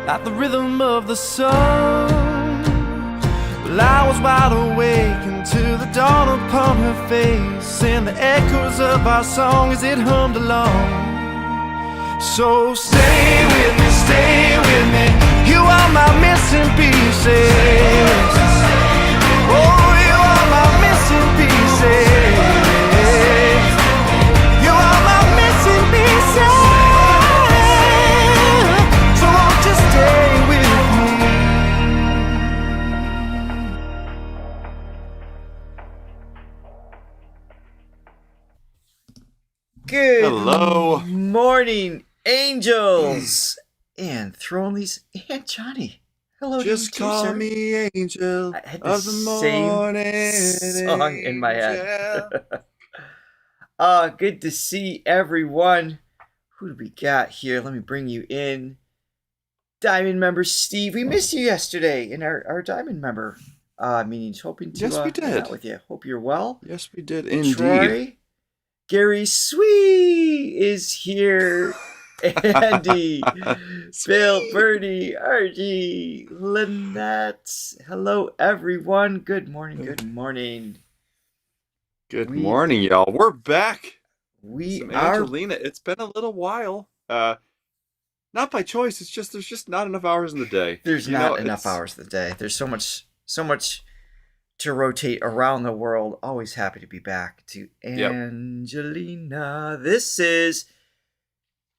at the rhythm of the sun. Well, I was wide awake until the dawn upon her face, and the echoes of our song as it hummed along. So stay with me, you are my missing pieces. Oh, you are my missing pieces. You are my missing pieces. So won't you stay with me? Good Hello. morning, angels, and Thronies and Johnny. Hello, Just to you, call sir. me Angel I had of the the same morning song in my head. angel. Good to see everyone. Who do we got here? Let me bring you in. Diamond member Steve. We missed you yesterday in our Diamond member meetings. Hoping to Yes, we hang out did. with you. Hope you're well. Yes, we did indeed. Troy. Gary Sweet is here. Andy, Bill, Bernie, Archie, Lynette. Hello, everyone. Good morning. Good morning. Good morning, y'all. We're back. We Some are. Angelina. It's been a little while. Not by choice. It's just there's just not enough hours in the day. There's You not know, enough it's- hours in the day. There's so much to rotate around the world. Always happy to be back to Angelina. This is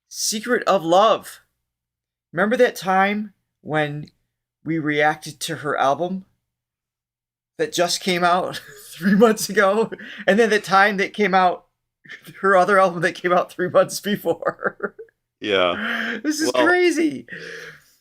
Secret of Love. Remember that time when we reacted to her album that just came out 3 months ago? And then the time that came out, her other album that came out 3 months before. Yeah. This is Well, crazy.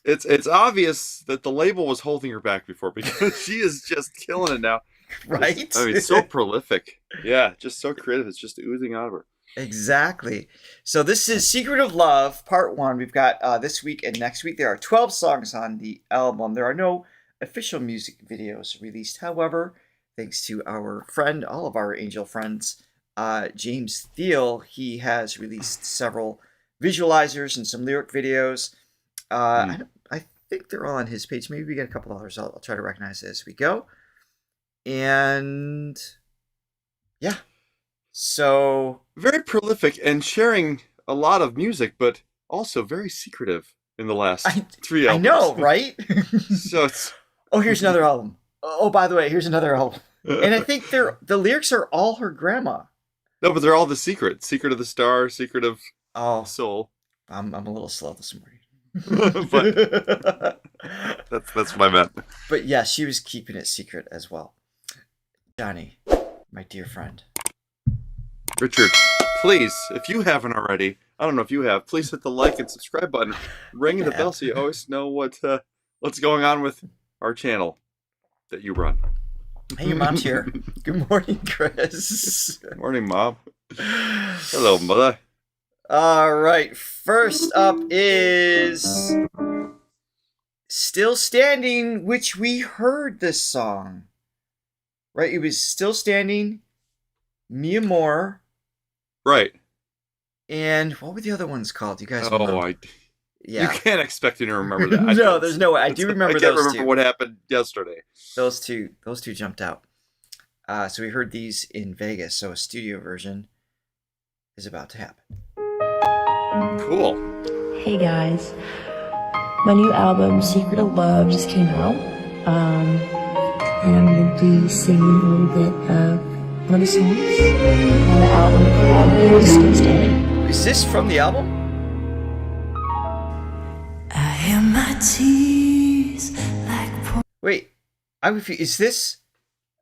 It's obvious that the label was holding her back before because she is just killing it now. Right? I mean, so prolific. Yeah, just so creative. It's just oozing out of her. Exactly. So this is Secret of Love, Part 1. We've got this week and next week. There are 12 songs on the album. There are no official music videos released. However, thanks to our friend, all of our angel friends, James Thiel, he has released several visualizers and some lyric videos. I think they're all on his page. Maybe we get a couple others. I'll try to recognize it as we go. And yeah. So Very prolific and sharing a lot of music, but also very secretive in the last 3 I albums. know, right? So it's Oh, here's another album. Oh, by the way, here's another album. And I think the lyrics are all her grandma. no, but they're all the secret. Secret of the Star, Secret of Oh, Soul. I'm a little slow this morning. But that's what I meant. But yeah, she was keeping it secret as well. Johnny, my dear friend. Richard, please, if you haven't already, I don't know if you have, please hit the like and subscribe button, ring the bell so you always know what's going on with our channel that you run. Hey, your mom's here. Good morning, Chris. Good morning, Mom. Hello, Mother. All right, first up is Still Standing, which we heard this song. Right? It was Still Standing, Mi Amor, Right. and what were the other ones called? You guys remember? Oh, Yeah. You can't expect me to remember that. No, there's no way. I do remember I can't those remember two. what happened yesterday. Those two jumped out. So we heard these in Vegas, so a studio version is about to happen. Cool. Hey guys, my new album Secret of Love just came out, and I'm going to be singing a little bit of one of the songs on the album called Still Standing. Is this from the album? I hear my tears like Wait, is this?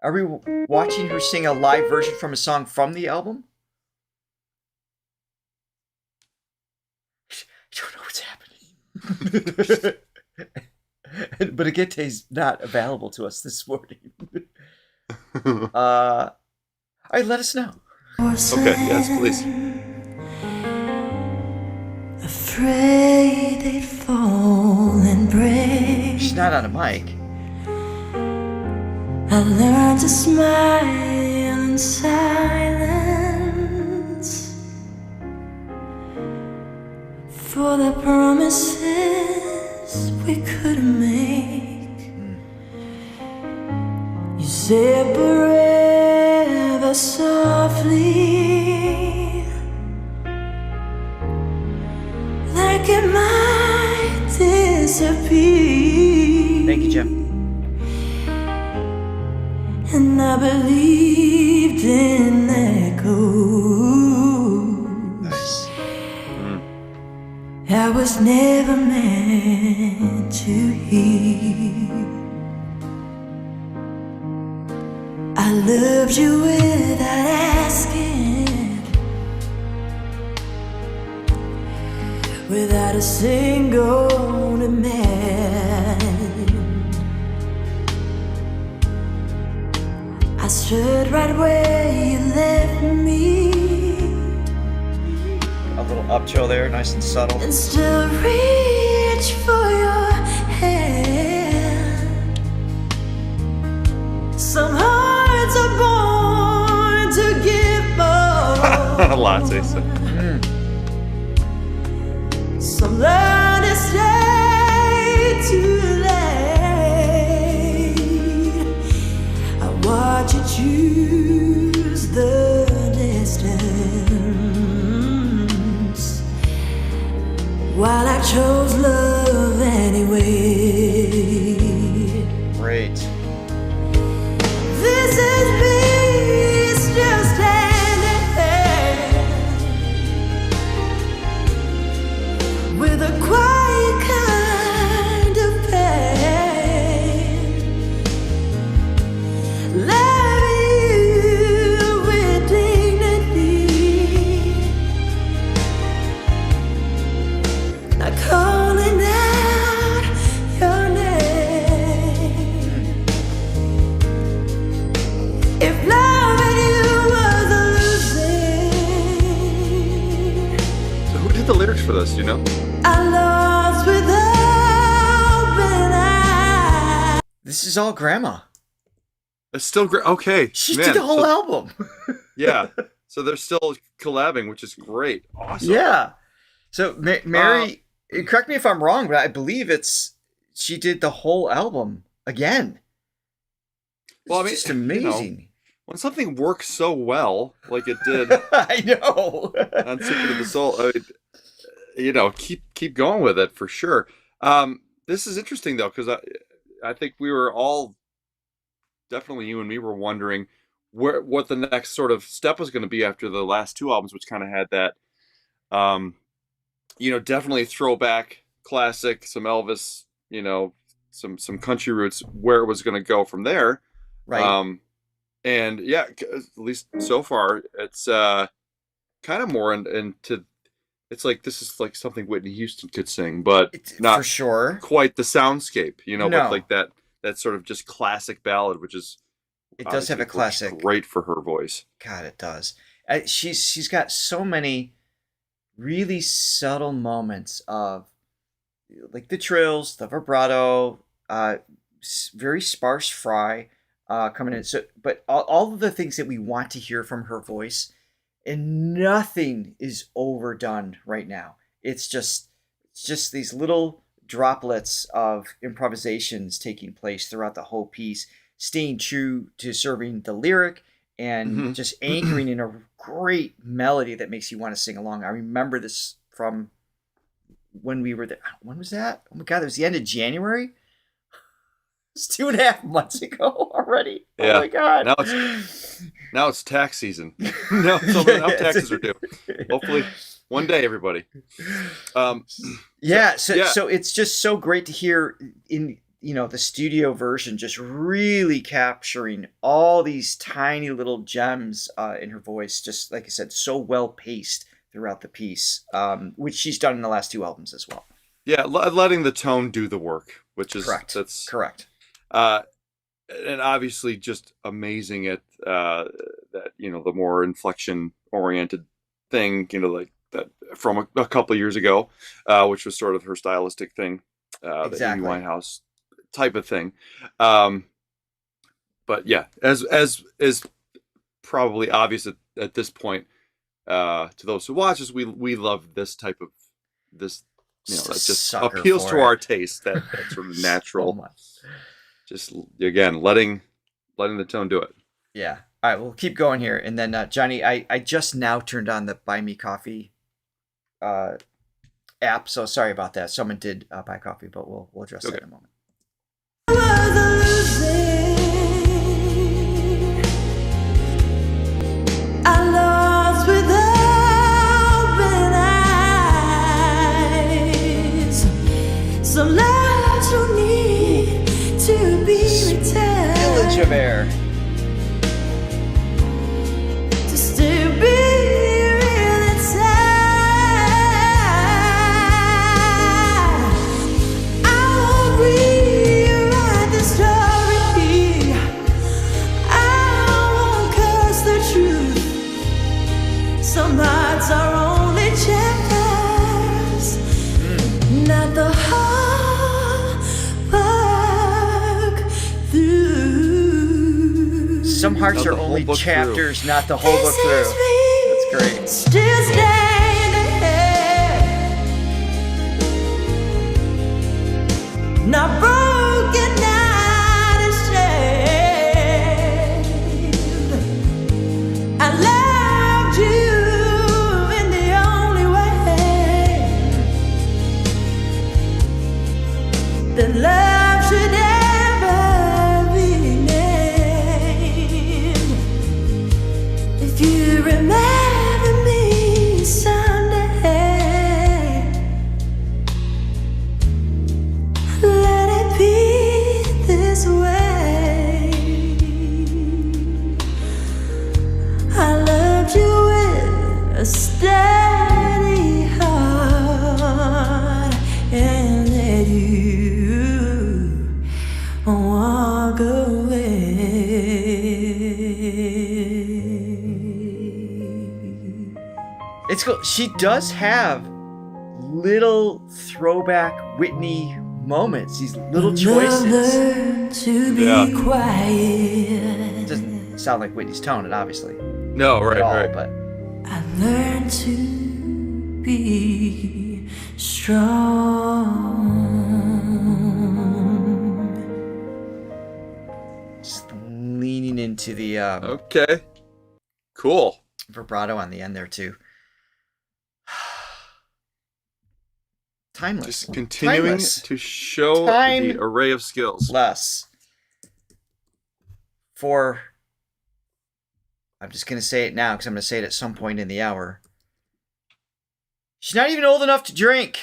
Are we watching her sing a live version from a song from the album? I don't know what's happening. But Agete's not available to us this morning. All right, let us know. Okay, yes, please. Afraid they'd fall and break. She's not on a mic. I learned to smile in silence, for the promises we couldn't make. You said forever softly, like it might disappear. Thank you, Jim. And I believed in echoes. Nice. I was never meant to hear. I loved you without asking, without a single demand. I stood right where you left me, A little up chill there, nice and subtle. and still reach for your hand. Some hearts are born to give more. Lots, I said. Some learn to stay too late. I watch you choose the distance, while I chose love anyway. Great. This is peace, just hand in hand, with a quiet kind of pain. Love you with dignity, not calling out your name. If loving you was losing, So who did the lyrics for this? Do you know? I lost without when I. This is all Grandma. It's still great. Okay, She man, did the whole so- album. Yeah, so they're still collabing, which is great. Awesome. Yeah. So Mary, correct me if I'm wrong, but I believe she did the whole album again. Well, I mean, It's just you know, amazing. when something works so well, like it did I know. on Secret of the Soul, I mean, you know, keep going with it for sure. This is interesting though, because I think we were all, definitely you and me, were wondering what the next sort of step was going to be after the last two albums, which kind of had that, you know, definitely throwback, classic, some Elvis, you know, some country roots, where it was going to go from there. Right. And yeah, at least so far, it's kind of more into. It's like this is like something Whitney Houston could sing, but For not sure. quite the soundscape, you know, No. but like that sort of just classic ballad, which is It does have a obviously works classic. great for her voice. God, it does. She's got so many really subtle moments of like the trills, the vibrato, very sparse fry coming in. So, but all of the things that we want to hear from her voice, and nothing is overdone right now. It's just these little droplets of improvisations taking place throughout the whole piece, staying true to serving the lyric and just anchoring in a great melody that makes you want to sing along. I remember this from when we were there. When was that? Oh my God, it was the end of January. It's 2.5 months ago already. Yeah. Oh my God. Now it's tax season. now taxes are due. Hopefully one day, everybody. So it's just so great to hear in the studio version, just really capturing all these tiny little gems in her voice, just like I said, so well paced throughout the piece, which she's done in the last two albums as well. Yeah, letting the tone do the work, which is Correct. That's correct. And obviously just amazing at that, the more inflection oriented thing, like that from a couple of years ago, which was sort of her stylistic thing, the Amy Exactly. Winehouse type of thing. But yeah, as is probably obvious at this point, to those who watch us, we love this type of this you know, Just that a just sucker appeals for to it. our taste. That sort of So natural. much. Just again, letting the tone do it. Yeah. All right, we'll keep going here. And then Johnny, I just now turned on the Buy Me Coffee app, so sorry about that. Someone did buy coffee, but we'll address that in a moment. Some lives will need to be returned. Village of Air. To still be real inside. I won't rewrite the story. I won't curse the truth. Some hearts are only chapters, not the whole book through. Some hearts Not are the whole only book chapters, not the whole book through. That's great. Still standing, not broken, not ashamed. I loved you in the only way that love should ever be named. If you remember me someday, let it be this way. I loved you with a steady heart and let you walk away. It's cool. She does have little throwback Whitney moments, these little choices. Learn to be Yeah. quiet. It doesn't sound like Whitney's tone, it obviously No, right, at all, right. but I learned to be strong. just leaning into the Okay. Cool. vibrato on the end there too. Timeless. Just continuing Timeless. to show Time- the array of skills. Less. For, I'm just going to say it now because I'm going to say it at some point in the hour. She's not even old enough to drink.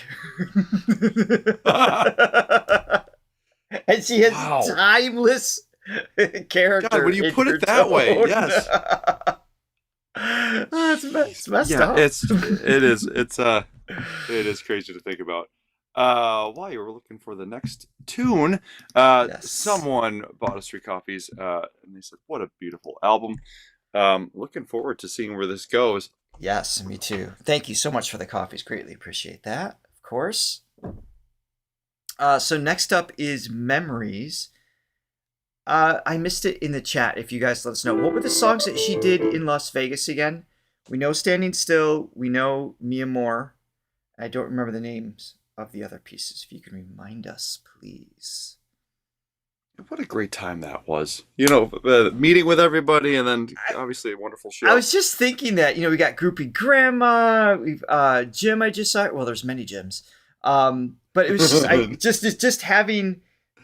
And she has Wow. timeless character. God, when you in put her it that way, tone. yes. Oh, it's messed Yeah, up. it is crazy to think about. While you were looking for the next tune, Yes. someone bought us 3 copies, and they said, "What a beautiful album." Looking forward to seeing where this goes. Yes, me too. Thank you so much for the coffees. Greatly appreciate that, of course. So next up is Memories. I missed it in the chat. If you guys let us know, what were the songs that she did in Las Vegas again? We know Standing Still. We know Mi Amor. I don't remember the names of the other pieces. If you can remind us, please. What a great time that was. You know, meeting with everybody, and then obviously a wonderful show. I was just thinking that, we got Groupie Grandma, we've Jim I just saw. Well, there's many Jims. But it was just having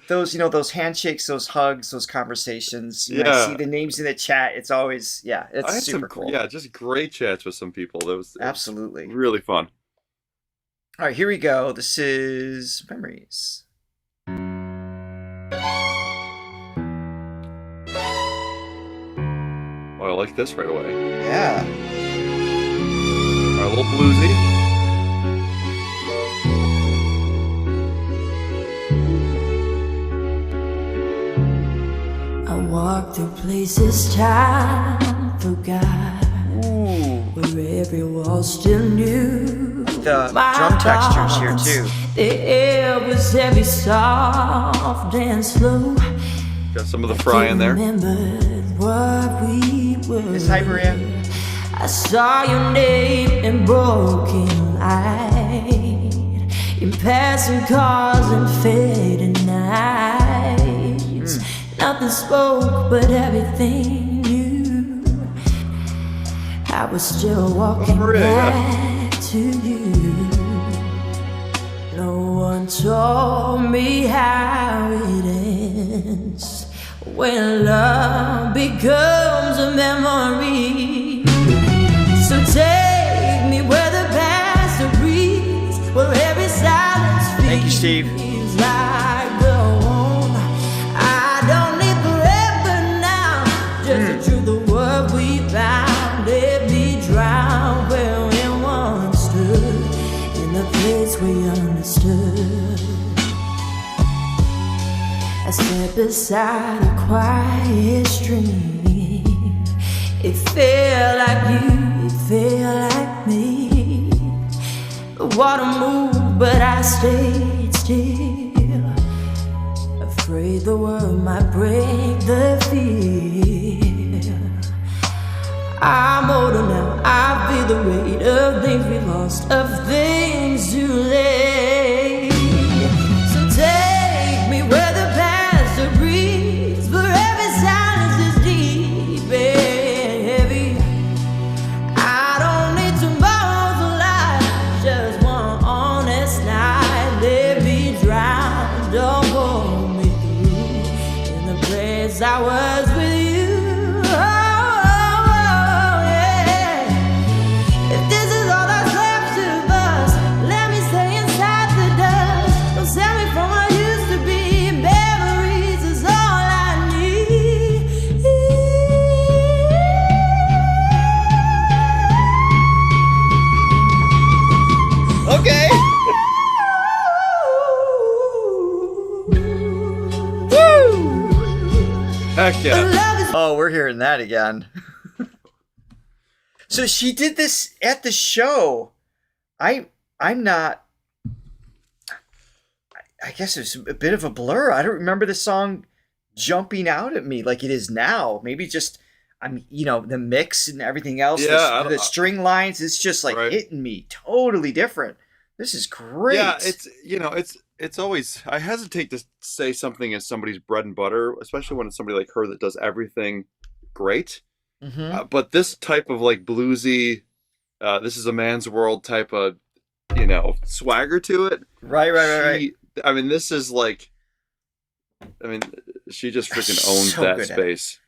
those, those handshakes, those hugs, those conversations. I see the names in the chat. It's always, I it's had super some, cool. yeah, just great chats with some people. That was Absolutely. really fun. All right, here we go. This is Memories. Oh, I like this right away. Yeah. A little bluesy. I walked through places time forgot, Ooh. where every wall still knew. The my drum textures here thoughts. too. The air was heavy, soft and slow. Got some of the fry in there. Remembered what we were. Is Hi Maria? I saw your name in broken light. in passing cars and fading nights. Nothing spoke, but everything knew. I was still walking back to you. No one told me how it ends when love becomes a memory. So take me where the past breathes, where every silence feels. Thank you, Steve. Like the home. I don't need forever now, just the truth of what we found. Let me drown where we once stood, in the place we understood. I sat beside a quiet stream. It felt like you, it felt like me. The water moved, but I stayed still, afraid the world might break the fear. I'm older now, I feel the weight of things we lost, of things too late. So take me where the past breathes, where every silence is deep and heavy. I don't need tomorrow's light, just one honest night. Let me drown, don't hold me through, in the place I was with you. Okay. Heck yeah. Oh, we're hearing that again. So she did this at the show. I'm not. I guess it was a bit of a blur. I don't remember the song jumping out at me like it is now. Maybe just the mix and everything else. Yeah, the string lines. It's just like hitting me totally different. This is great. Yeah, it's always, I hesitate to say something is somebody's bread and butter, especially when it's somebody like her that does everything great. Mm-hmm. But this type of like bluesy, this is a man's world type of, swagger to it. Right. I mean, this is like, she just freaking owns So that good at space.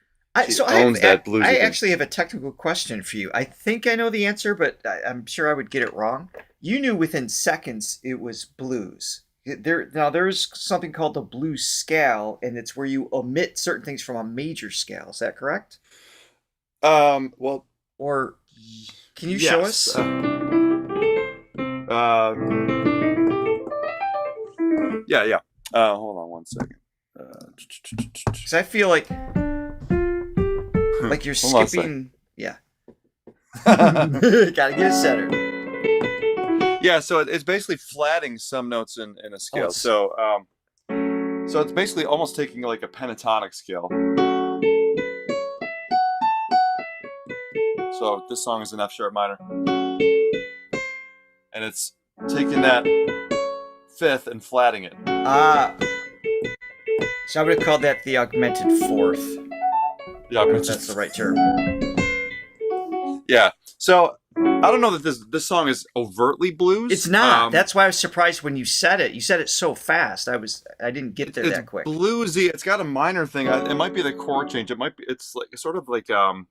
She owns that bluesy thing. Actually have a technical question for you. I think I know the answer, but I'm sure I would get it wrong. You knew within seconds it was blues. There's something called the blues scale, and it's where you omit certain things from a major scale. Is that correct? Well, or can you show us? Yeah. Hold on one second. Because I feel like you're skipping. Yeah. Gotta get it centered. Yeah, so it's basically flatting some notes in a scale. So it's basically almost taking like a pentatonic scale. So this song is an F sharp minor, and it's taking that fifth and flatting it. So I would have called that the augmented fourth. Yeah, if that's the right term. Yeah. So I don't know that this song is overtly blues. It's not. That's why I was surprised when you said it. You said it so fast. I didn't get there that quick. It's bluesy. It's got a minor thing. It might be the chord change. It's like sort of like an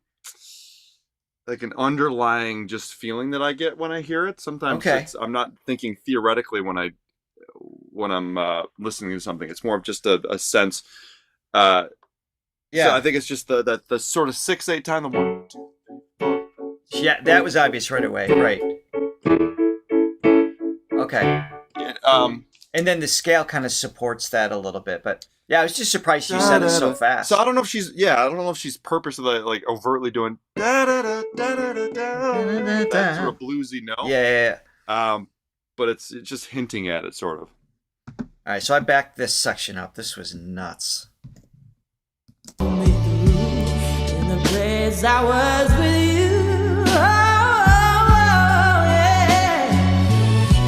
underlying just feeling that I get when I hear it. Sometimes I'm not thinking theoretically when I'm listening to something. It's more of just a sense. Yeah. So I think it's just the sort of 6/8 time. The 1, 2, 3, 4. Yeah, that was obvious right away. Right. Okay. Yeah, and then the scale kind of supports that a little bit, but yeah, I was just surprised you said it so fast. So I don't know if she's purposely like overtly doing da da da da da da da, that sort of bluesy note. Yeah. But it's just hinting at it, sort of. All right, so I backed this section up. This was nuts. In the place I was with you. Oh, yeah.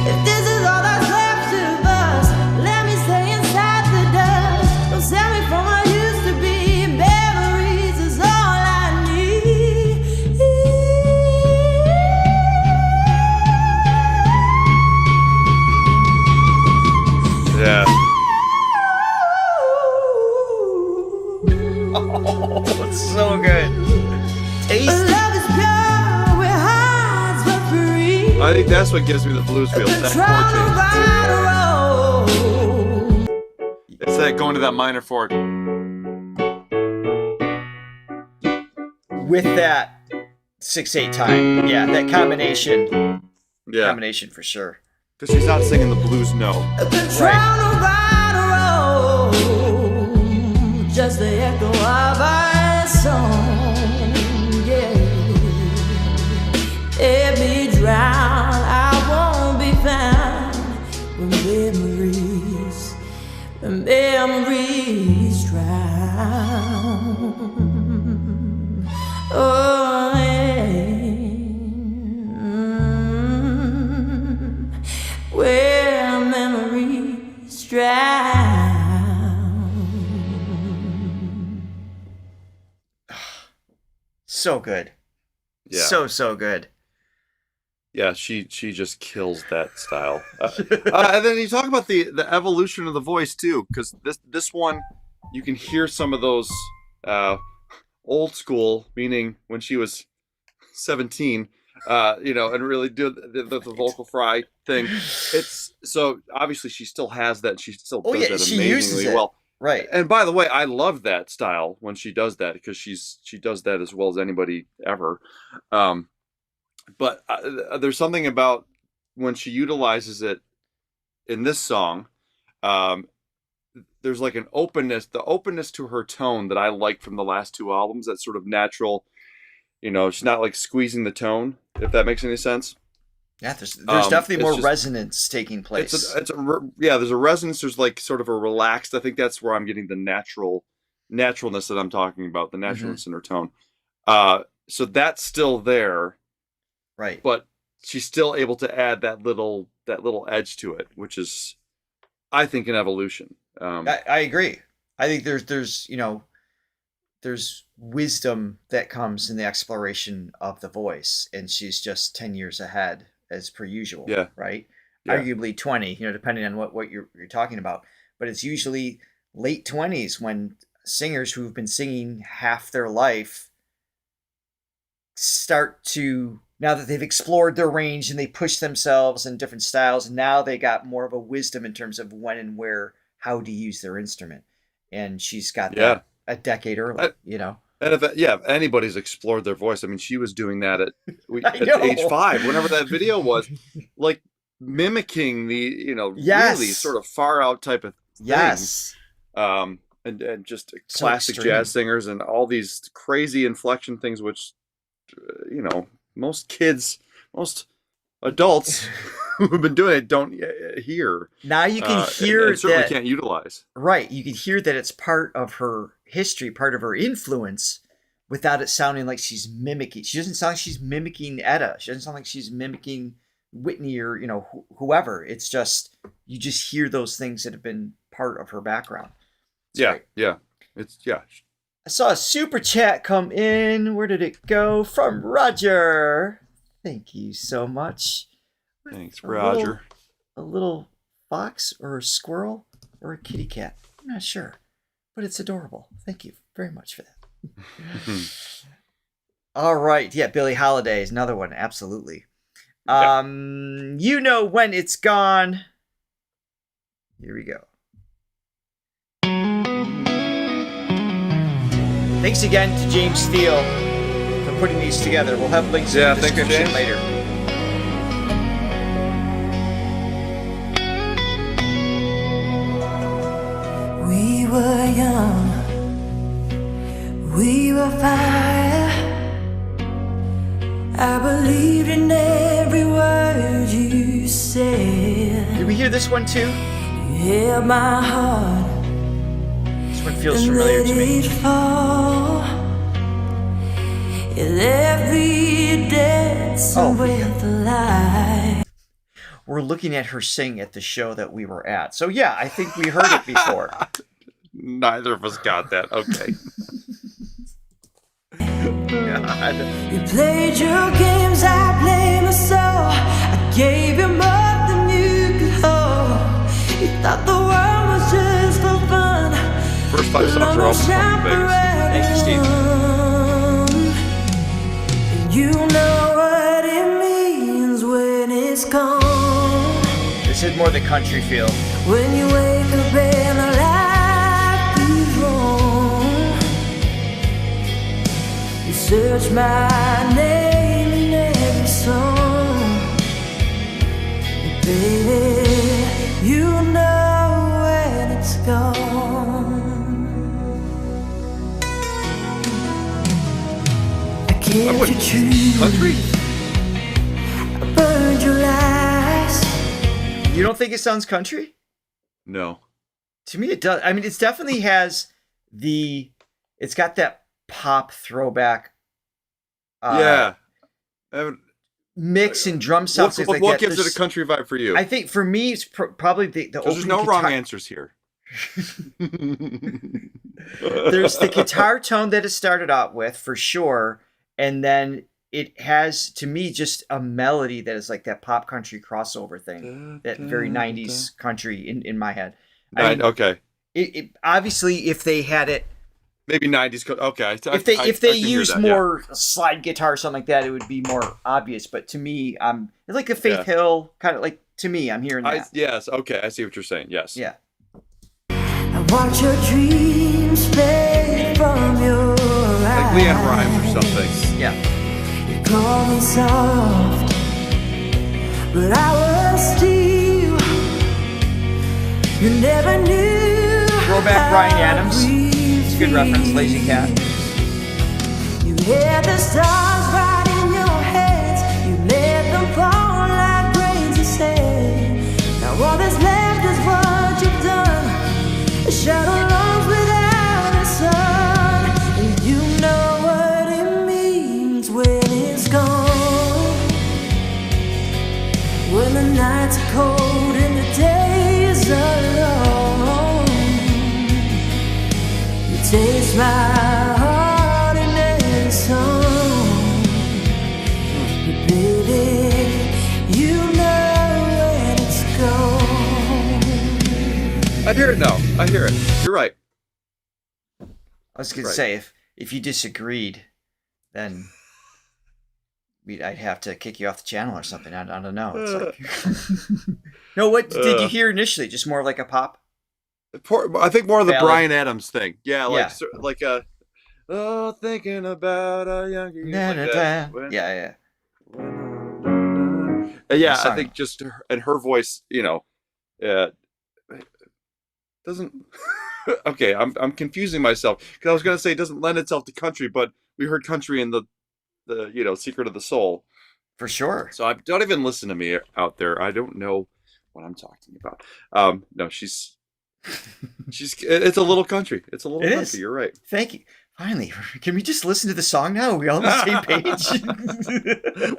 If this is all that's left See, that's what gives me the blues feels. That chord change. It's that going to that minor chord. With that 6/8 time. Yeah, that combination. Yeah. Combination for sure. Because she's not singing the blues note. Right. Just the echo of our song, yeah. Let me drown, I won't be found when memories drown. Oh, where memories drown. So good. Yeah. So good. Yeah, she just kills that style. And then you talk about the evolution of the voice too, because this one you can hear some of those old school, meaning when she was 17, and really do the vocal fry thing. It's so obviously she still has that. She still does that amazingly well. Right. And by the way, I love that style when she does that because she does that as well as anybody ever. But there's something about when she utilizes it in this song. There's like an openness, the openness to her tone that I like from the last two albums. That sort of natural, she's not like squeezing the tone, if that makes any sense. Yeah, there's definitely more just, resonance taking place. There's a resonance. There's like sort of a relaxed. I think that's where I'm getting the naturalness that I'm talking about, the naturalness in her tone. So that's still there, right? But she's still able to add that little edge to it, which is, I think, an evolution. I agree. I think there's wisdom that comes in the exploration of the voice, and she's just 10 years ahead as per usual. Yeah. Right. Yeah. Arguably 20, depending on what you're talking about. But it's usually late 20s when singers who've been singing half their life start to, now that they've explored their range and they push themselves in different styles, now they got more of a wisdom in terms of when and where, how to use their instrument. And she's got that a decade early, And if anybody's explored their voice, I mean, she was doing that at age 5, whenever that video was, like mimicking the, really sort of far out type of thing. Yes. And just classic jazz singers and all these crazy inflection things, which, most adults who've been doing it don't hear. Now you can hear and certainly that, can't utilize. Right. You can hear that it's part of her history, part of her influence, without it sounding like she's mimicking. She doesn't sound like she's mimicking Etta. She doesn't sound like she's mimicking Whitney or, whoever. It's just, you just hear those things that have been part of her background. It's great. Yeah. I saw a super chat come in. Where did it go? From Roger. Thank you so much. Thanks, Roger. A little fox or a squirrel or a kitty cat. I'm not sure, but it's adorable. Thank you very much for that. All right. Yeah, Billie Holiday is another one. Absolutely. When it's gone. Here we go. Thanks again to James Steele for putting these together. We'll have links in the description later. We were young, we were fire. I believed in every word you said. Did we hear this one too? You held my heart. This one feels familiar to me. You left me dancing with light. We're looking at her sing at the show that we were at. So yeah, I think we heard it before. Neither of us got that. Okay. God. You played your games, I played my soul. I gave you more than you could hold. You thought the world was just for fun. First 5 songs are all from Vegas. Thank you, Steve. You know what it means when it's said more the country feel. When you wake up and life is wrong, you search my name in every song. Baby, you know when it's gone. I kept you true. Country? I burned your lies. You don't think it sounds country? No. To me, it does. I mean, it definitely has it's got that pop throwback. Yeah. Mix and drum sounds. What gives it a country vibe for you? I think for me, it's probably the There's no wrong answers here. There's the guitar tone that it started out with, for sure. And then it has, to me, just a melody that is like that pop country crossover thing. That very 90s country in my head. I mean, Okay. It obviously, if they had it, Maybe 90s. Okay. if they used more slide guitar or something like that, it would be more obvious. But to me, it's like a Faith Hill kind of like. To me, I'm hearing that. Yes. Okay. I see what you're saying. Yes. Yeah. I watch your dreams fade from your eyes. Like Leanne Rimes or something. Yeah. You call me soft, but I was still. You never knew. Throwback Bryan Adams. It's a good reference, Lazy Cat. You had the stars right in your hands. You let them fall like grains of sand. Now all that's left is what you've done. A shadow longs without a sun. And you know what it means when it's gone. When the nights are cold and the days are long. You taste my heart in every song. But baby, you know when it's gone. I hear it now. I hear it. You're right. I was gonna say if you disagreed, then I'd have to kick you off the channel or something. I don't know. It's like no. What did you hear initially? Just more like a pop. I think more of the Ballad. Bryan Adams thing. Yeah, Yeah. like a thinking about a younger you. Da, Like da, that. da. Yeah. Yeah, Sorry. I think just her voice, doesn't. Okay, I'm confusing myself because I was gonna say it doesn't lend itself to country, but we heard country in the Secret of the Soul. For sure. So don't even listen to me out there. I don't know what I'm talking about. No, she's it's a little country. It's a little country. Is. You're right. Thank you. Finally, can we just listen to the song now? Are we all on the same page?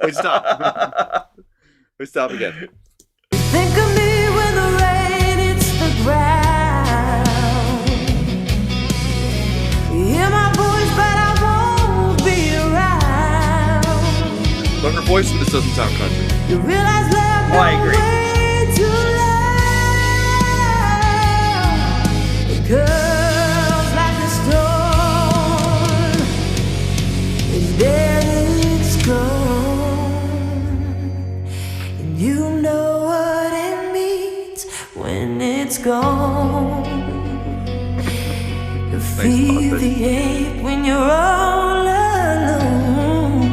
Wait, stop. Wait, stop again. Think of me when the rain hits the ground. You hear my voice, but I won't be around. But her voice in this doesn't sound country. You realize love Oh, I agree. way too loud. It curls like a storm, and then it's gone. And you know what it means when it's gone. You feel Austin. the ache when you're all alone.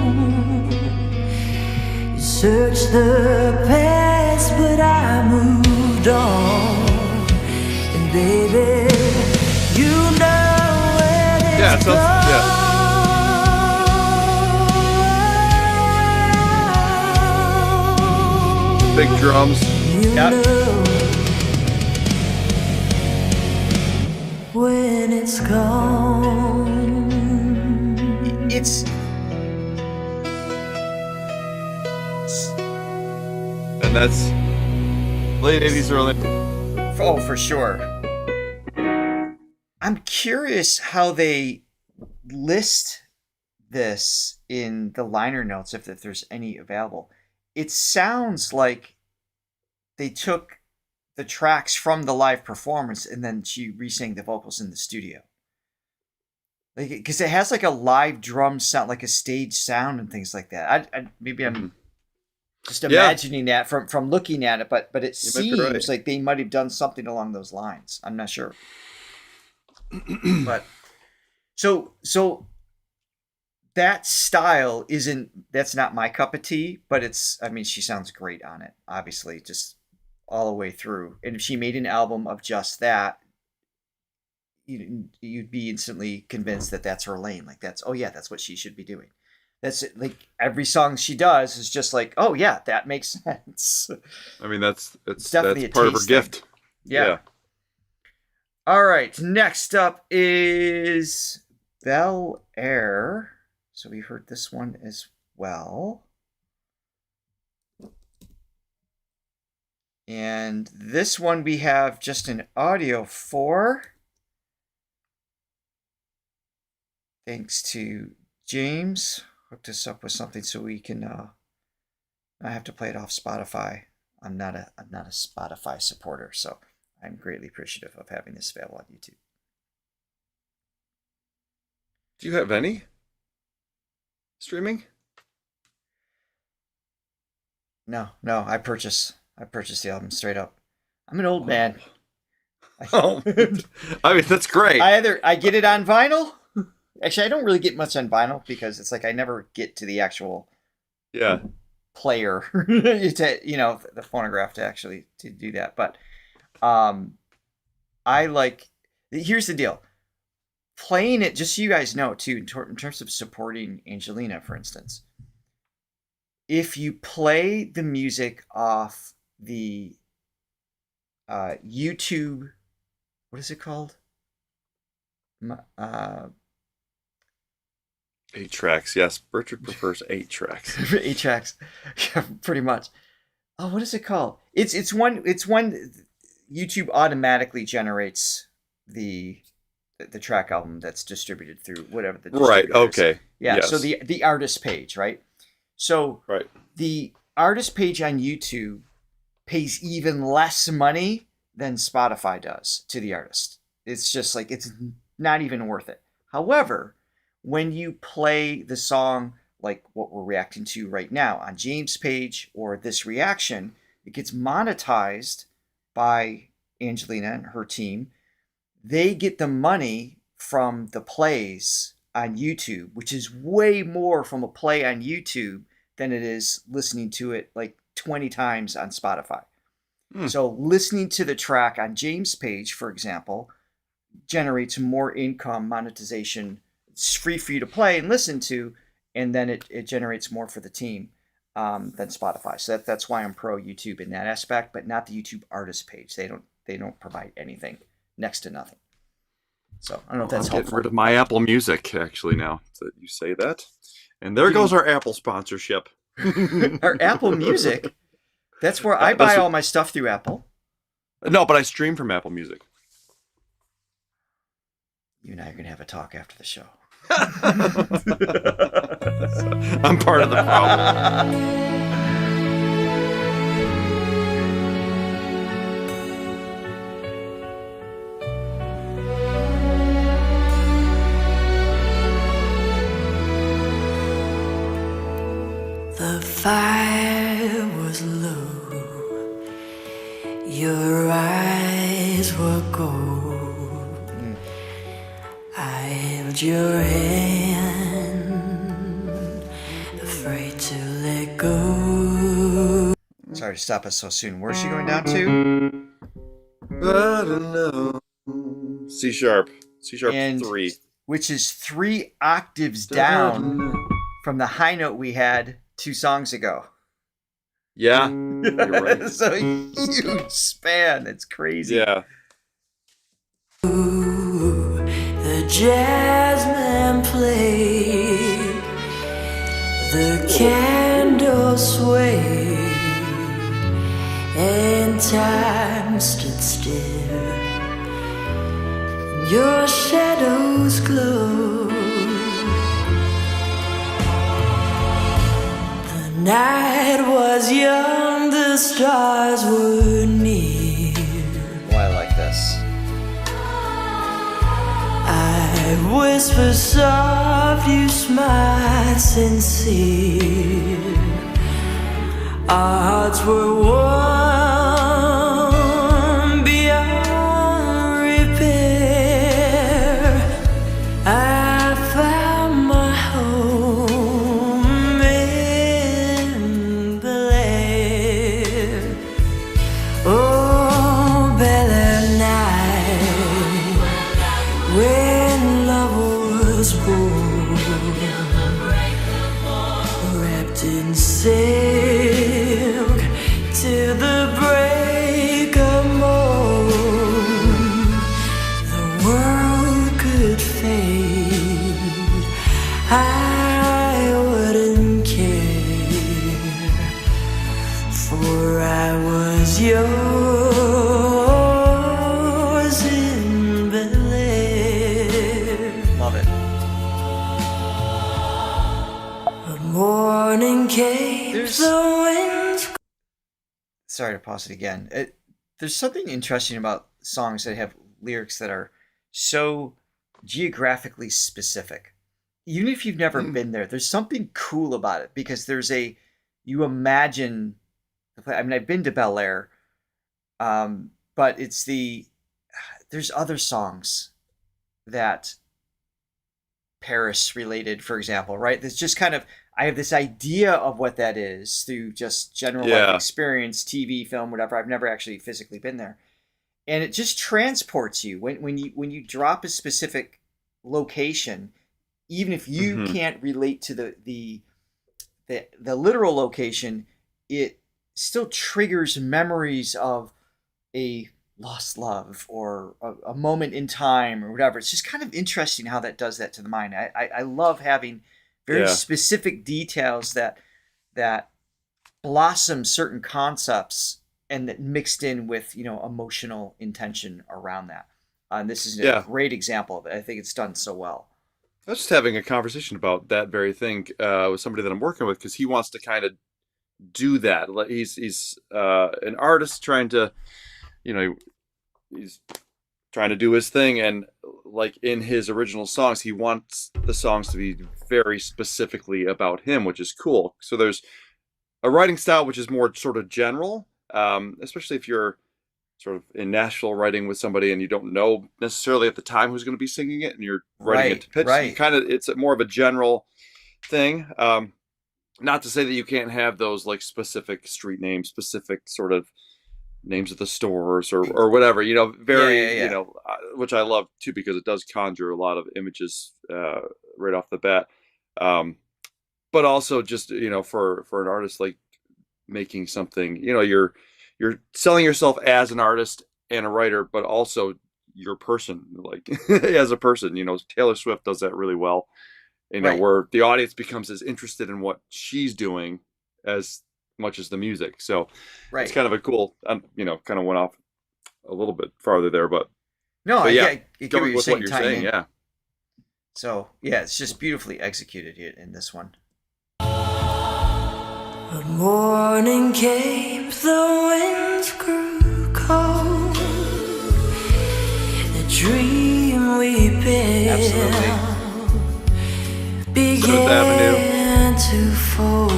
You search the past, but I moved on. And baby, you know when it's Yeah, it sounds- gone. Big drums. You Yep. know when it's gone. It's And that's late 80s, early. for sure. I'm curious how they list this in the liner notes, if there's any available. It sounds like they took the tracks from the live performance and then she re-sang the vocals in the studio. Like, because it has like a live drum sound, like a stage sound and things like that. Maybe I'm Just imagining that from looking at it, but it You might be right. seems like they might have done something along those lines. I'm not sure. But so that style that's not my cup of tea, but I mean, she sounds great on it, obviously, just all the way through. And if she made an album of just that, you'd be instantly convinced that that's her lane. Like that's what she should be doing. That's it. Like every song she does is just like, oh yeah, that makes sense. I mean, that's definitely part of her gift. Yeah. All right. Next up is Bel Air. So we heard this one as well. And this one we have just an audio for. Thanks to James. Hooked us up with something so we can I have to play it off Spotify. I'm not a Spotify supporter, so I'm greatly appreciative of having this available on YouTube. Do you have any streaming? No, I purchase the album straight up. I'm an old man. Oh, I mean, that's great. I get it on vinyl. Actually, I don't really get much on vinyl because it's like I never get to the actual player, the phonograph to do that. But here's the deal. Playing it, just so you guys know, too, in terms of supporting Angelina, for instance, if you play the music off the YouTube, what is it called? 8 tracks, yes. Richard prefers 8 tracks. 8 tracks, yeah, pretty much. Oh, what is it called? It's one YouTube automatically generates the track album that's distributed through whatever the right. Okay. Is. Yeah. Yes. So the artist page, right? So the artist page on YouTube pays even less money than Spotify does to the artist. It's just like it's not even worth it. However, when you play the song like what we're reacting to right now on James' page or this reaction, it gets monetized by Angelina and her team. They get the money from the plays on YouTube, which is way more from a play on YouTube than it is listening to it like 20 times on Spotify. So listening to the track on James' page, for example, generates more income monetization. It's free for you to play and listen to, and then it generates more for the team than Spotify. So that's why I'm pro YouTube in that aspect, but not the YouTube artist page. They don't provide anything, next to nothing. So I don't know if that's I'm helpful. getting rid of my Apple Music actually now that you say that, and there goes our Apple sponsorship. Our Apple Music. That's where I buy all my stuff through Apple. No, but I stream from Apple Music. You and I are going to have a talk after the show. I'm part of the problem. The fire was low, your eyes were gold. I held your hand, afraid to let go. Sorry to stop us so soon. Where's she going down to? I don't know. C sharp And 3. Which is 3 octaves down from the high note we had 2 songs ago. Yeah, you're right. It's a huge span. It's crazy. Yeah. The jazzman played, the candles swayed, and time stood still. Your shadows glowed. The night was young, the stars were near. Boy, I like this. I whisper soft, you smile sincere. Our hearts were warm beyond repair. I found my home in Bel Air. Oh, Bel Air night, when love was born, wrapped in silk till the break of morn. The world could fade, I wouldn't care, for I was yours in Bel Air. Love it. The morning came, There's- the winds. Sorry to pause it again. There's something interesting about songs that have lyrics that are so geographically specific. Even if you've never been there, there's something cool about it because you imagine. I mean, I've been to Bel Air, but there's other songs that Paris related, for example, right? There's just kind of, I have this idea of what that is through just general life Yeah. experience, TV, film, whatever. I've never actually physically been there, and it just transports you when you drop a specific location, even if you Mhm. can't relate to the literal location, it still triggers memories of a lost love or a moment in time or whatever. It's just kind of interesting how that does that to the mind. I love having very Yeah. specific details that blossom certain concepts and that mixed in with, emotional intention around that. And this is a Yeah. great example of it. I think it's done so well. I was just having a conversation about that very thing with somebody that I'm working with because he wants to kind of do that. He's an artist trying to, he's trying to do his thing, and like in his original songs, he wants the songs to be very specifically about him, which is cool. So there's a writing style which is more sort of general, especially if you're sort of in Nashville writing with somebody and you don't know necessarily at the time who's going to be singing it, and you're writing it to pitch. Right. It's more of a general thing. Not to say that you can't have those like specific street names, specific sort of names of the stores or whatever, very, Yeah. which I love too, because it does conjure a lot of images right off the bat. But also just, for an artist, like making something, you're selling yourself as an artist and a writer, but also your person, like as a person. Taylor Swift does that really well, Right. where the audience becomes as interested in what she's doing as much as the music. So Right. it's kind of a cool, kind of went off a little bit farther there, but No, yeah, I get going what you're with saying. what you're tying saying, in. yeah. So, yeah, it's just beautifully executed here in this one. The morning came, the winds grew cold. The dream we built began to fold.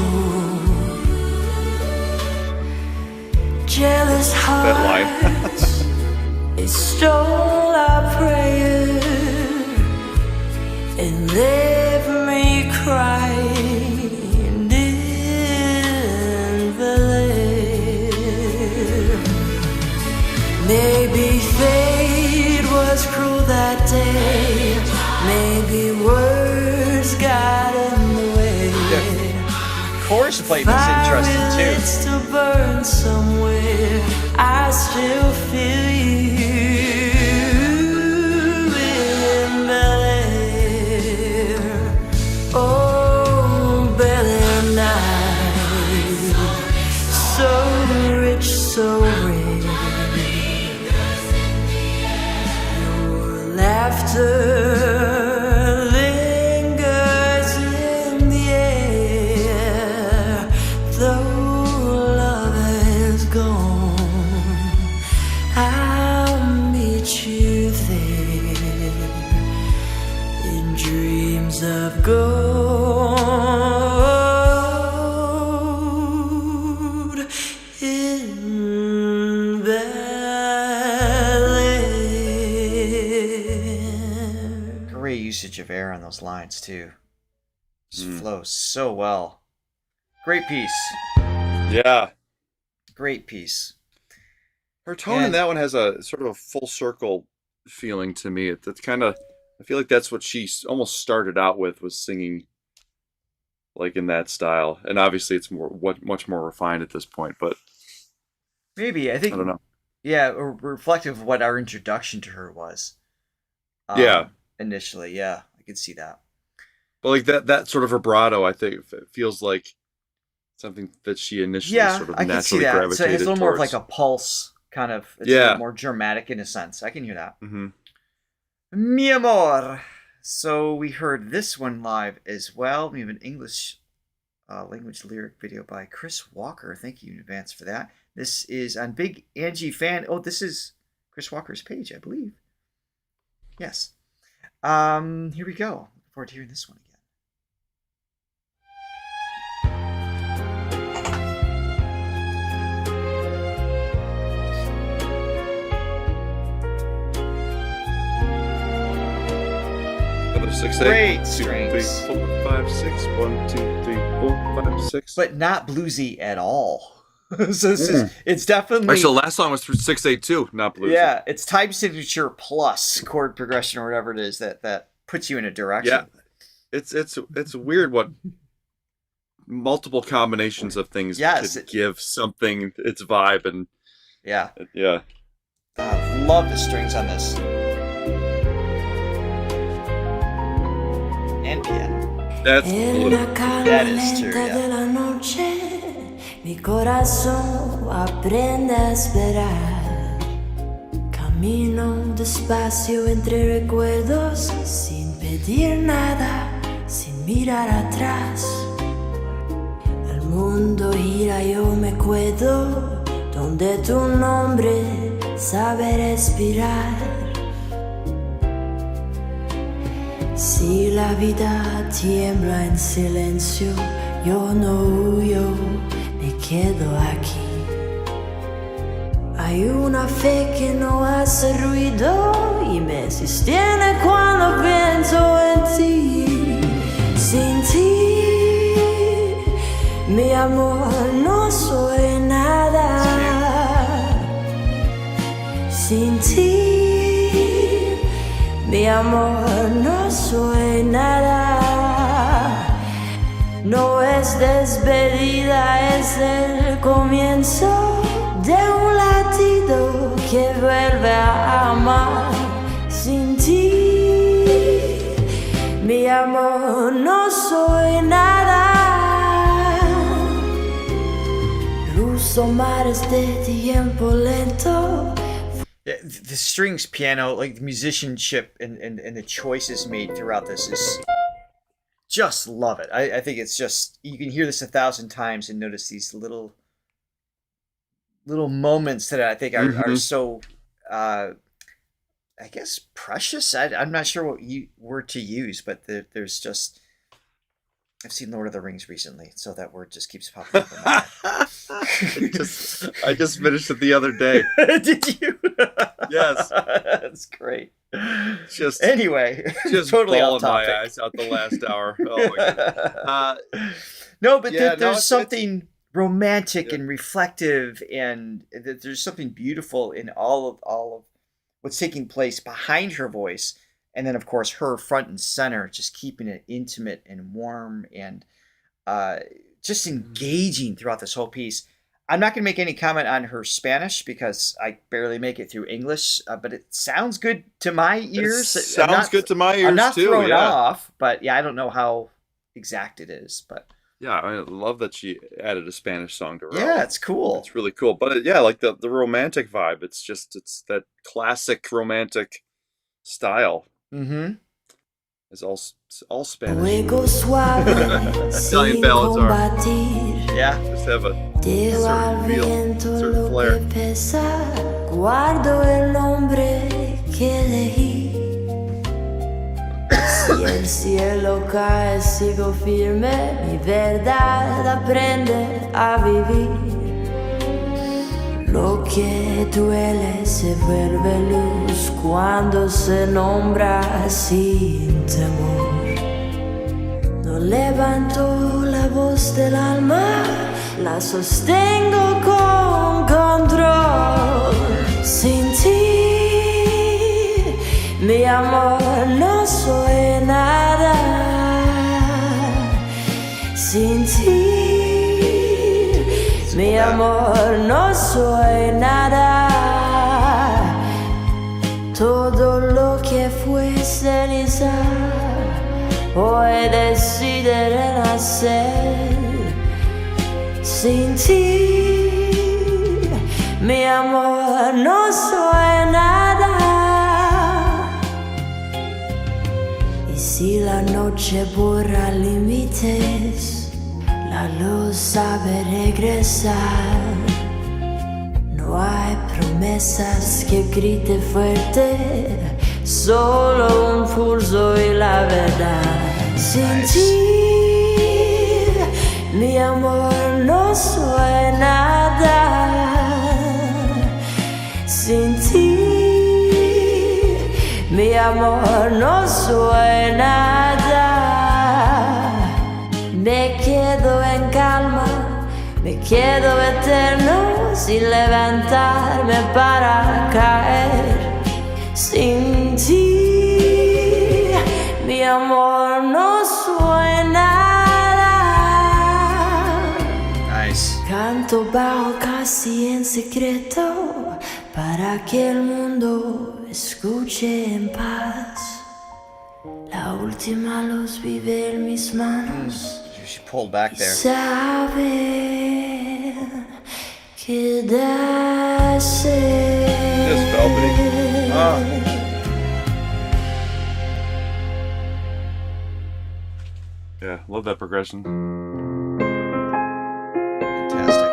Jealous hearts, they stole our prayer and left me crying in Bel Air. Maybe fate was cruel that day. Maybe words got in the way. Chorus playing is interesting too. Still burn somewhere. I still feel you in Bel Air. Oh, Bel Air night, so rich, so rare. Your laughter lingers in the air, though love has gone. I'll meet you there in dreams of gold. usage of air on those lines too. Just flows so well. Great piece. Yeah. Great piece. Her tone in that one has a sort of a full circle feeling to me. That's kind of, I feel like that's what she almost started out with, was singing like in that style. And obviously it's much more refined at this point, but maybe, I think, I don't know. Yeah, reflective of what our introduction to her was. Yeah. Initially, yeah, I could see that. But like that sort of vibrato, I think it feels like something that she initially sort of I can see naturally that. gravitated So it's a little more of towards. like a pulse kind of. It's a Yeah. little more dramatic in a sense. I can hear that. Mm-hmm. Mi Amor. So we heard this one live as well. We have an English language lyric video by Chris Walker. Thank you in advance for that. This is on Big Angie Fan. Oh, this is Chris Walker's page, I believe. Yes. Here we go. Look forward to hearing this one again. Another 6/8. Great 2, strings. 3, 4, 5, 6. 1, 2, 3, 4, 5, 6. But not bluesy at all. So this is, it's definitely... Actually, the last song was through 6/8 too, not bluesy. Yeah, it's time signature plus chord progression or whatever it is that puts you in a direction. Yeah, it's weird what multiple combinations of things could give something its vibe, and yeah. Love the strings on this. And piano. That's That is true, yeah. Mi corazón aprende a esperar. Camino despacio entre recuerdos, sin pedir nada, sin mirar atrás. El mundo gira, yo me quedo donde tu nombre sabe respirar. Si la vida tiembla en silencio, yo no huyo, me quedo aquí. Hay una fe que no hace ruido y me sostiene cuando pienso en ti. Sin ti, mi amor, no soy nada. Sin ti, mi amor, no soy nada. No es despedida, es el comienzo de un latido que vuelve a amar. Sin ti, mi amor, no soy nada. Cruzo mares de tiempo lento. Yeah, the strings, piano, like the musicianship and the choices made throughout this is just love it. I think it's just, you can hear this 1,000 times and notice these little moments that I think are so I guess precious. I'm not sure what word to use, but there's just, I've seen Lord of the Rings recently, so that word just keeps popping up in my head. I just finished it the other day. Did you? Yes. That's great. Just Totally bawling off topic. my eyes out the last hour. Oh my god. No, but yeah, there's something romantic and reflective, and there's something beautiful in all of what's taking place behind her voice, and then of course her front and center, just keeping it intimate and warm and just engaging throughout this whole piece. I'm not going to make any comment on her Spanish because I barely make it through English, but it sounds good to my ears. Sounds good to my ears too. I'm not thrown off, but yeah, I don't know how exact it is, but yeah, I love that she added a Spanish song to her. Yeah, it's cool. It's really cool. But like the romantic vibe. It's that classic romantic style. Mm-hmm. It's all Spanish. Fuego suave, Italian sin ballads are. combatir. Yeah. Just have a Dejo al certain feel, viento certain lo flair. que pesa, guardo el nombre que elegí. Si el cielo cae, sigo firme, mi verdad aprende a vivir. Lo que duele se vuelve luz cuando se nombra sin temor. No levanto la voz del alma, la sostengo con control. Sin ti, mi amor, no soy nada. Sin ti, mi amor, no soy nada. Todo lo que fue ceniza hoy decide renacer. Sin ti, mi amor, no soy nada. Y si la noche borra límites, la luz sabe regresar. No hay promesas que grite fuerte, solo un pulso y la verdad. Sin ti, mi amor, no soy nada. Sin ti, mi amor, no soy nada. Me quedo en calma, me quedo eterno, sin levantarme para caer. Sin ti, mi amor, no soy nada. Nice. Canto bajo casi en secreto para que el mundo escuche en paz. La última luz vive en mis manos. She pulled back there. Sabe quedarse. Just velvety. Yeah, love that progression. Fantastic.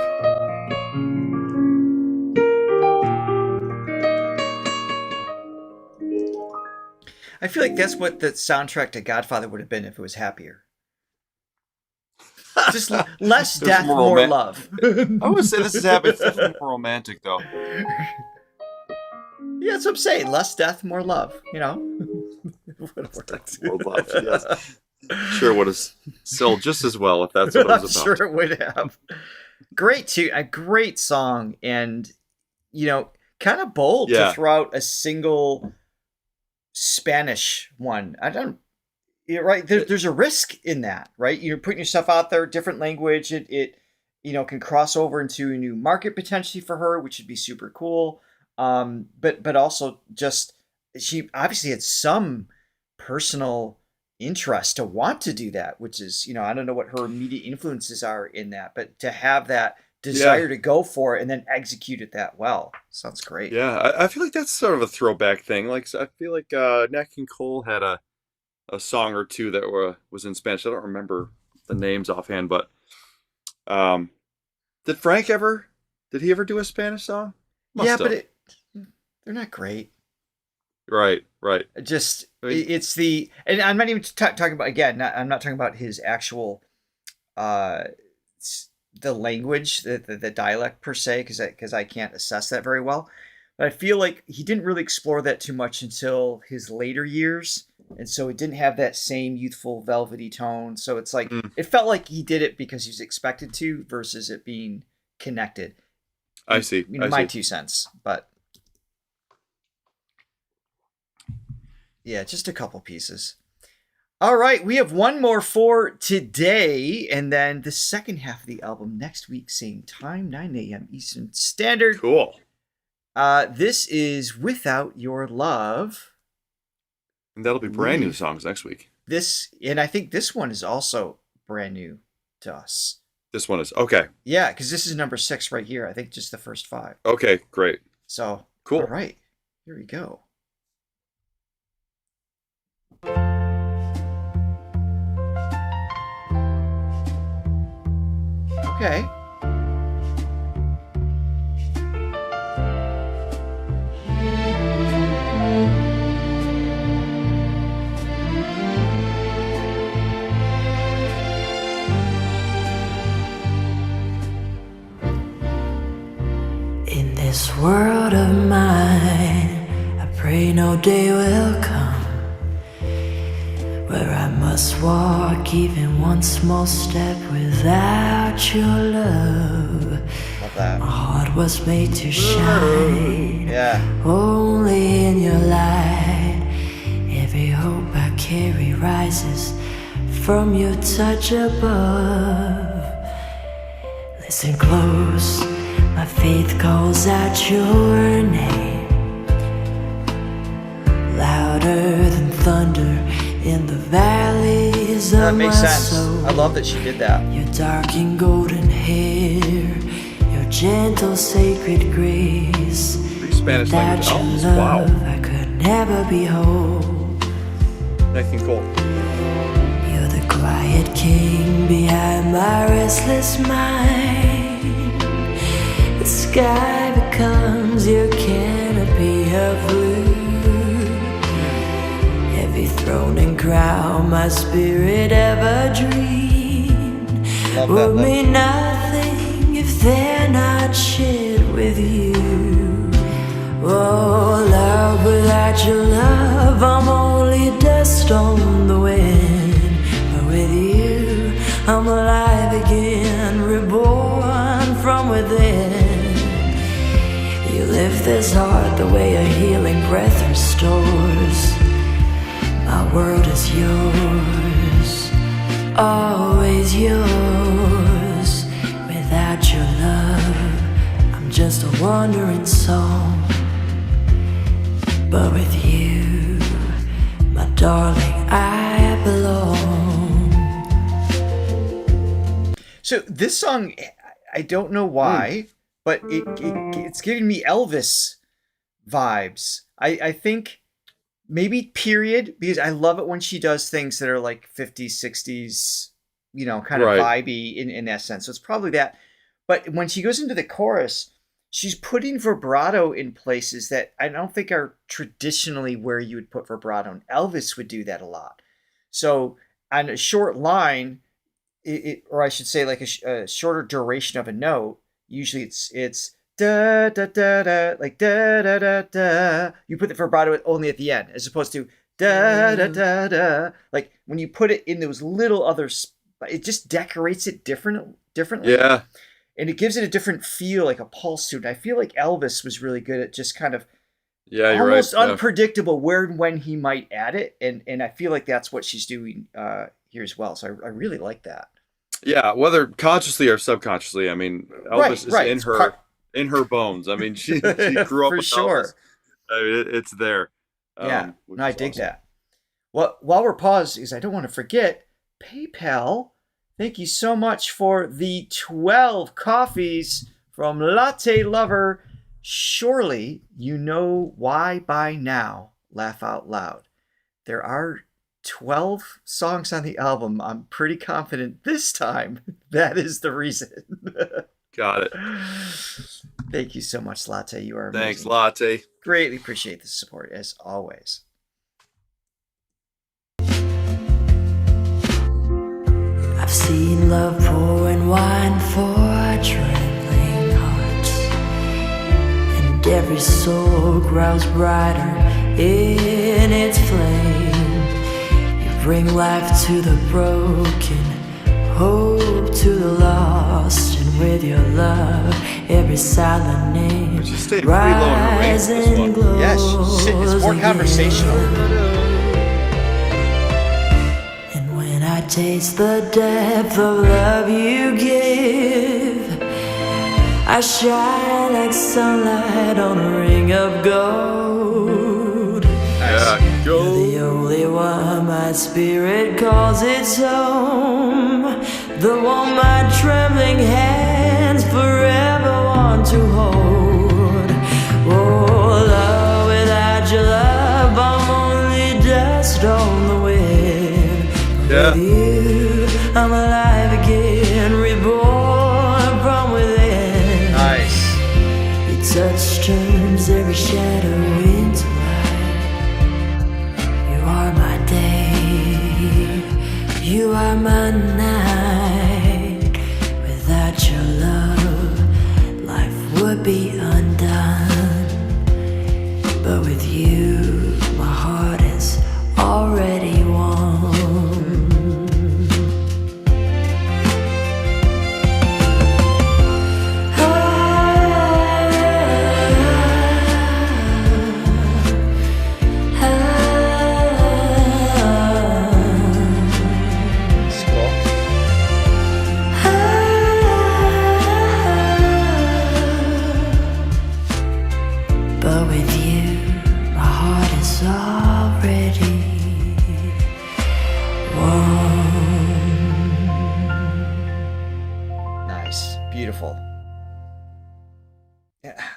I feel like that's what the soundtrack to Godfather would have been if it was happier. Just less There's death, more more love. I would say this is happy. It's definitely more romantic, though. Yeah, that's what I'm saying. Less death, more love. You know? More love, yes. Sure would have sold just as well if that's what it was I'm about. sure it would have. Great too, a great song, and kind of bold to throw out a single Spanish one. You're right. There's a risk in that, right? You're putting yourself out there, different language. It can cross over into a new market potentially for her, which would be super cool. But also just she obviously had some personal interest to want to do that, which is, I don't know what her immediate influences are in that, but to have that desire to go for it and then execute it that well sounds great. Yeah, I feel like that's sort of a throwback thing. Like, I feel like Nat King Cole had a song or two that was in Spanish. I don't remember the names offhand, but did he ever do a Spanish song? Must have. But they're not great. Right. Just it's and I'm not even talking about I'm not talking about his actual the language, the dialect per se, because I can't assess that very well. But I feel like he didn't really explore that too much until his later years, and so it didn't have that same youthful velvety tone. So it's like it felt like he did it because he was expected to, versus it being connected. I see. My 2 cents, but. Yeah, just a couple pieces. All right, we have one more for today, and then the second half of the album next week, same time, 9 a.m. Eastern Standard. Cool. This is Without Your Love. And that'll be brand new songs next week. And I think this one is also brand new to us. This one is, okay. Yeah, because this is number 6 right here. I think just the first 5. Okay, great. So, cool. All right, here we go. Okay. In day will come where I must walk even one small step without your love. Love that. My heart was made to shine Yeah. only in your light. Every hope I carry rises from your touch above. Listen close, my faith calls out your name, louder than thunder in the valleys That of my makes sense. soul. I love that she did that. Your dark and golden hair, your gentle sacred grace. Three Spanish Without language your albums. love, Wow. I could never be whole. Nat King Cole. You're the quiet king behind my restless mind. The sky becomes your canopy of blue. Every throne and crown my spirit ever dreamed Love that. will Love. mean nothing if they're not shared with you. Oh, love, without your love, I'm only dust on the wind. But with you, I'm alive again, reborn from within. You lift this heart the way a healing breath restores. My world is yours, always yours. Without your love, I'm just a wandering song. But with you, my darling, I belong. So this song, I don't know why, but it's giving me Elvis vibes. I think maybe period, because I love it when she does things that are like 50s, 60s, you know, kind of Right. vibey in that sense. So it's probably that. But when she goes into the chorus, she's putting vibrato in places that I don't think are traditionally where you would put vibrato. And Elvis would do that a lot. So on a short line, or I should say like a shorter duration of a note, usually it's da da da da, like da da da da. You put the vibrato only at the end, as opposed to da da da da. Like when you put it in those little other, it just decorates it differently. Yeah. And it gives it a different feel, like a pulse to it. I feel like Elvis was really good at just kind of Yeah, you're almost right. Yeah. unpredictable where and when he might add it. And I feel like that's what she's doing here as well. So I really like that. Yeah, whether consciously or subconsciously. I mean, Elvis is right. in It's her in her bones. I mean, she grew up For with sure. Elvis. I mean, it's there. Yeah, which no, I is dig awesome. that. Well, while we're paused, because I don't want to forget, PayPal. Thank you so much for the 12 coffees from Latte Lover. Surely you know why by now. Laugh out loud. There are 12 songs on the album. I'm pretty confident this time that is the reason. Got it. Thank you so much, Latte. You are amazing. Thanks, Latte. Greatly appreciate the support, as always. I've seen love pouring wine for trembling hearts, and every soul grows brighter in its flame. You bring life to the broken, hope to the lost, and with your love, every silent name She's staying pretty low in her range rises this one. and glows. Yes, it's more conversational. And when I taste the depth of love you give, I shine like sunlight on a ring of gold. Yeah, You're go. the only one my spirit calls its home, the one my trembling hands forever want to hold. Oh, love, without your love, I'm only dust on the wind. Yeah. With you, I'm alive again, reborn from within. Nice. Your touch turns every shadow into light. You are my day, you are my night. Without your love, life would be undone. But with you,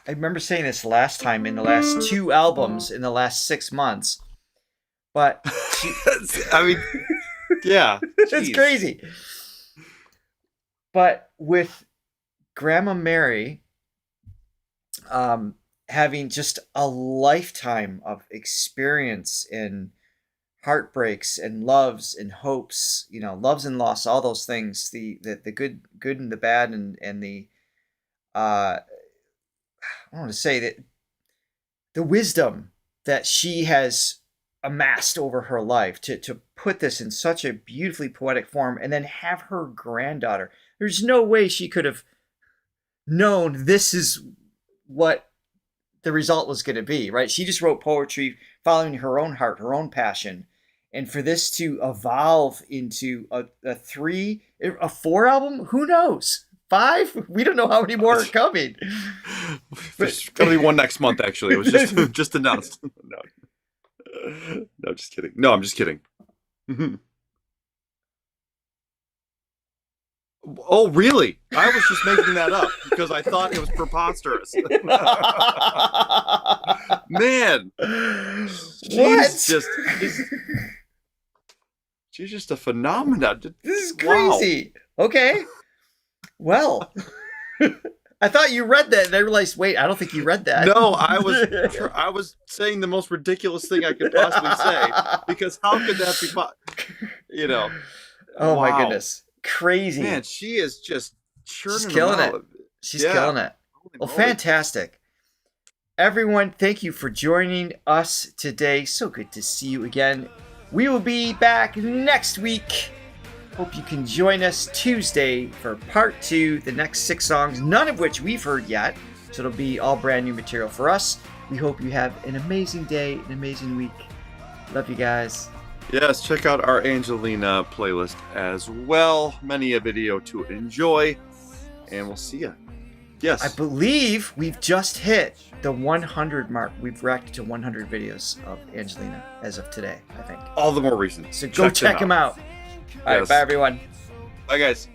I remember saying this last time in the last 2 albums in the last 6 months, but I mean, yeah, it's jeez. crazy. But with Grandma Mary, having just a lifetime of experience in heartbreaks and loves and hopes, loves and loss, all those things, the good and the bad, and the I want to say that the wisdom that she has amassed over her life to put this in such a beautifully poetic form, and then have her granddaughter. There's no way she could have known this is what the result was going to be, right? She just wrote poetry following her own heart, her own passion. And for this to evolve into a 4 album, who knows? 5? We don't know how many more are coming. There's gonna be one next month. Actually, it was just announced. No, just kidding. No, I'm just kidding. Oh, really? I was just making that up because I thought it was preposterous. Man, she's just a phenomenon. This is crazy. Wow. Okay. Well, I thought you read that, and I realized, wait, I don't think you read that. No, I was saying the most ridiculous thing I could possibly say, because how could that be? Oh, wow. My goodness, crazy. Man, she is just churning. She's killing it. She's killing it. Well, fantastic. Everyone, thank you for joining us today. So good to see you again. We will be back next week. Hope you can join us Tuesday for part 2, the next 6 songs, none of which we've heard yet. So it'll be all brand new material for us. We hope you have an amazing day, an amazing week. Love you guys. Yes, check out our Angelina playlist as well. Many a video to enjoy. And we'll see you. Yes. I believe we've just hit the 100 mark. We've reacted to 100 videos of Angelina as of today, I think. All the more reason. So go check them out. All right, bye everyone. Bye guys.